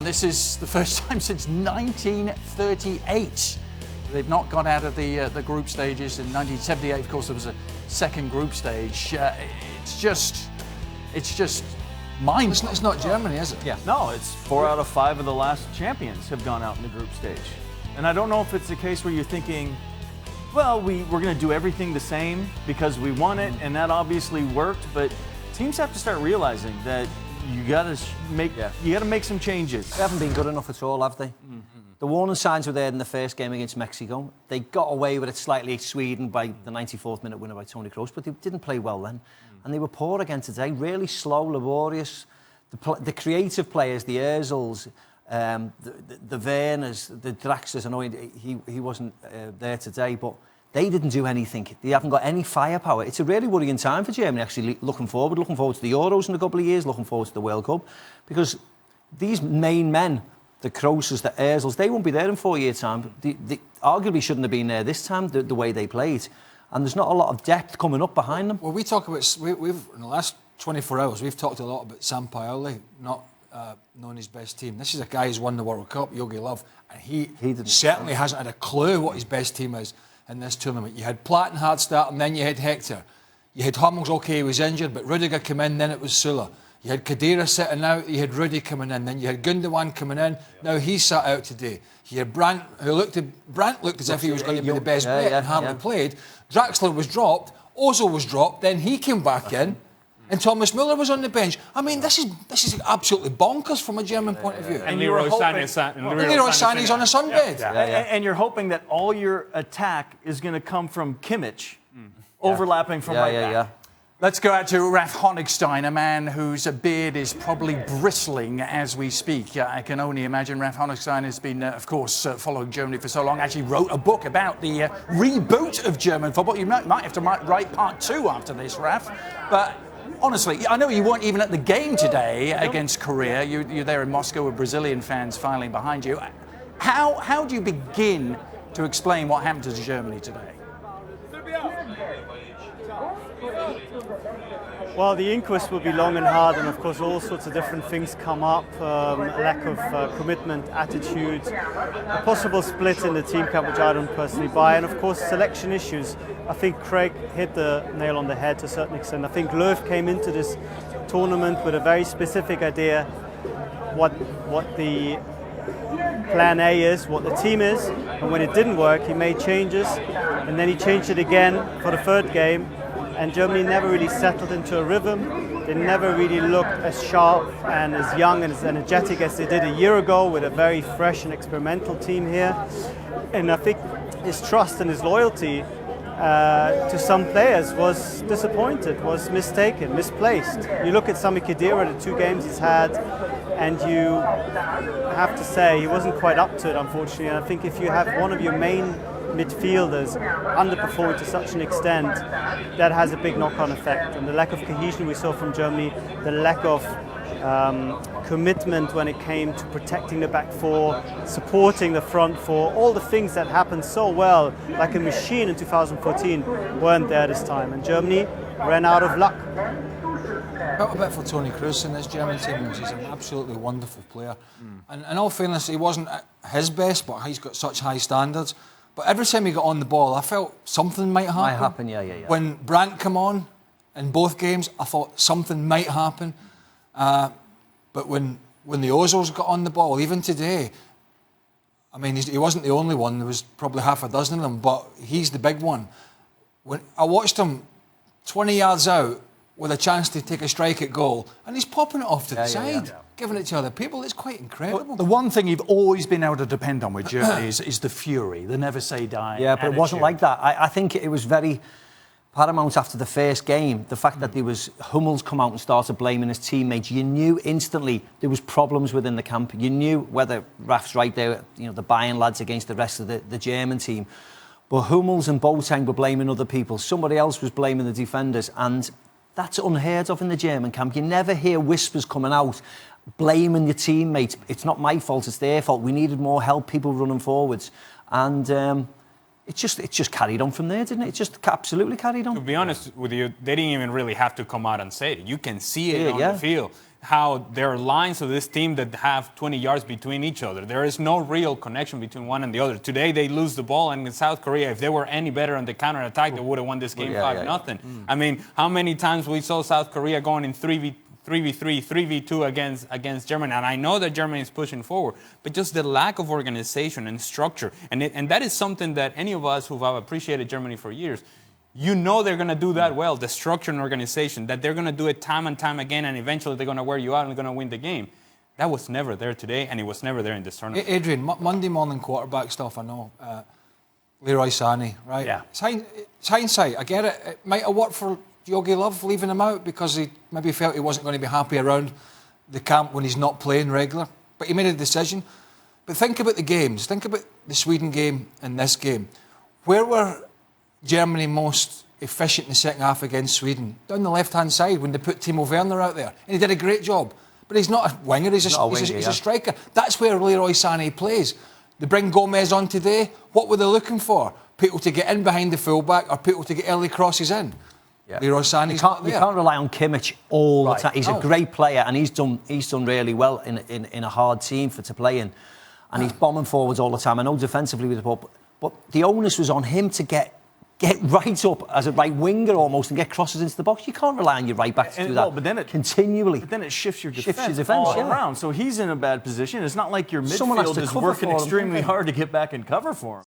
This is the first time since 1938. They've not got out of the group stages. In 1978, of course, there was a second group stage. It's just mind-blowing. It's not Germany, is it? Yeah. No, it's 4 out of 5 of the last champions have gone out in the group stage. And I don't know if it's a case where you're thinking, well, we're going to do everything the same because we won it, and that obviously worked. But teams have to start realizing that you got to make some changes. They haven't been good enough at all, have they? Mm-hmm. The warning signs were there in the first game against Mexico. They got away with it slightly against Sweden by the 94th minute winner by Toni Kroos, but they didn't play well then. And they were poor again today, really slow, laborious. The creative players, the Ozils, the Werners, the Draxlers, I know he wasn't there today, but they didn't do anything. They haven't got any firepower. It's a really worrying time for Germany, actually, looking forward to the Euros in a couple of years, looking forward to the World Cup, because these main men, the Krooses, the Ozils, they won't be there in 4 years' time. They arguably shouldn't have been there this time, the way they played. And there's not a lot of depth coming up behind them. Well, we talk about, we've in the last 24 hours, we've talked a lot about Sam Paoli not knowing his best team. This is a guy who's won the World Cup, Jogi Löw, and he certainly hasn't had a clue what his best team is in this tournament. You had Plattenhardt start, and then you had Hector. You had Hummels, okay, he was injured, but Rudiger came in, then it was Süle. You had Khedira sitting out, you had Rudy coming in, then you had Gundogan coming in, now he sat out today. You had Brandt, Brandt looked as if he was going to be the best bet and hardly played. Draxler was dropped, Ozil was dropped, then he came back in, and Thomas Müller was on the bench. I mean, this is absolutely bonkers from a German point of view. And Leroy Sané's on a sunbed. And you're hoping that all your attack is going to come from Kimmich, overlapping from right back. Let's go out to Raph Honigstein, a man whose beard is probably bristling as we speak. I can only imagine. Raph Honigstein has been, of course, following Germany for so long. Actually wrote a book about the reboot of German football. You might have to write part 2 after this, Raph. But honestly, I know you weren't even at the game today against Korea. You're there in Moscow with Brazilian fans filing behind you. How do you begin to explain what happened to Germany today? Well, the inquest will be long and hard, and of course all sorts of different things come up, lack of commitment, attitude, a possible split in the team camp, which I don't personally buy, and of course selection issues. I think Craig hit the nail on the head to a certain extent. I think Löw came into this tournament with a very specific idea what the plan A is, what the team is, and when it didn't work, he made changes, and then he changed it again for the third game. And Germany never really settled into a rhythm. They never really looked as sharp and as young and as energetic as they did a year ago with a very fresh and experimental team here. And I think his trust and his loyalty to some players was disappointed, was mistaken, misplaced. You look at Sami Khedira, the 2 games he's had, and you have to say he wasn't quite up to it, unfortunately. And I think if you have one of your main midfielders underperforming to such an extent, that has a big knock-on effect. And the lack of cohesion we saw from Germany, the lack of commitment when it came to protecting the back four, supporting the front four, all the things that happened so well, like a machine in 2014, weren't there this time. And Germany ran out of luck. Felt a bit for Toni Kroos in this German team. He's an absolutely wonderful player. And in all fairness, he wasn't at his best, but he's got such high standards. But every time he got on the ball, I felt something might happen. Yeah. When Brandt came on in both games, I thought something might happen. But when the Ozils got on the ball, even today, I mean, he wasn't the only one. There was probably half a dozen of them, but he's the big one. When I watched him 20 yards out with a chance to take a strike at goal, and he's popping it off to the side. Giving it to other people, it's quite incredible. Well, the one thing you've always been able to depend on with Germany is the fury, the never say die. Yeah, but it wasn't like that. I think it was very paramount after the first game. The fact that there was Hummels come out and started blaming his teammates. You knew instantly there was problems within the camp. You knew whether Raf's right there, the Bayern lads against the rest of the German team. But Hummels and Boateng were blaming other people. Somebody else was blaming the defenders, and that's unheard of in the German camp. You never hear whispers coming out blaming your teammates. It's not my fault, it's their fault. We needed more help, people running forwards. And it just carried on from there, didn't it? It just absolutely carried on. To be honest with you, they didn't even really have to come out and say it. You can see it on the field. how there are lines of this team that have 20 yards between each other. There is no real connection between one and the other. Today they lose the ball, and in South Korea, if they were any better on the counterattack, they would have won this game 5-0. I mean, how many times we saw South Korea going in 3v3, 3v2 against Germany, and I know that Germany is pushing forward, but just the lack of organization and structure, and that is something that any of us who have appreciated Germany for years, you know they're going to do that well, the structure and organization, that they're going to do it time and time again, and eventually they're going to wear you out and they're going to win the game. That was never there today, and it was never there in this tournament. Adrian, Monday morning quarterback stuff, I know. Leroy Sané, right? Yeah. It's hindsight. I get it. It might have worked for Yogi Love leaving him out because he maybe felt he wasn't going to be happy around the camp when he's not playing regular. But he made a decision. But think about the games. Think about the Sweden game and this game. Where were Germany most efficient in the second half against Sweden? Down the left-hand side when they put Timo Werner out there. And he did a great job. But he's not a winger, he's a striker. That's where Leroy Sané plays. They bring Gomez on today. What were they looking for? People to get in behind the fullback or people to get early crosses in? Yeah. Leroy Sané's not there. You can't rely on Kimmich all the time. He's a great player and he's done really well in a hard team to play in. And he's bombing forwards all the time. I know defensively with the ball, but the onus was on him to get right up as a right winger almost and get crosses into the box. You can't rely on your right back to do that but then continually. But then it shifts your defense all around. So he's in a bad position. It's not like your midfield is working extremely hard to get back and cover for him.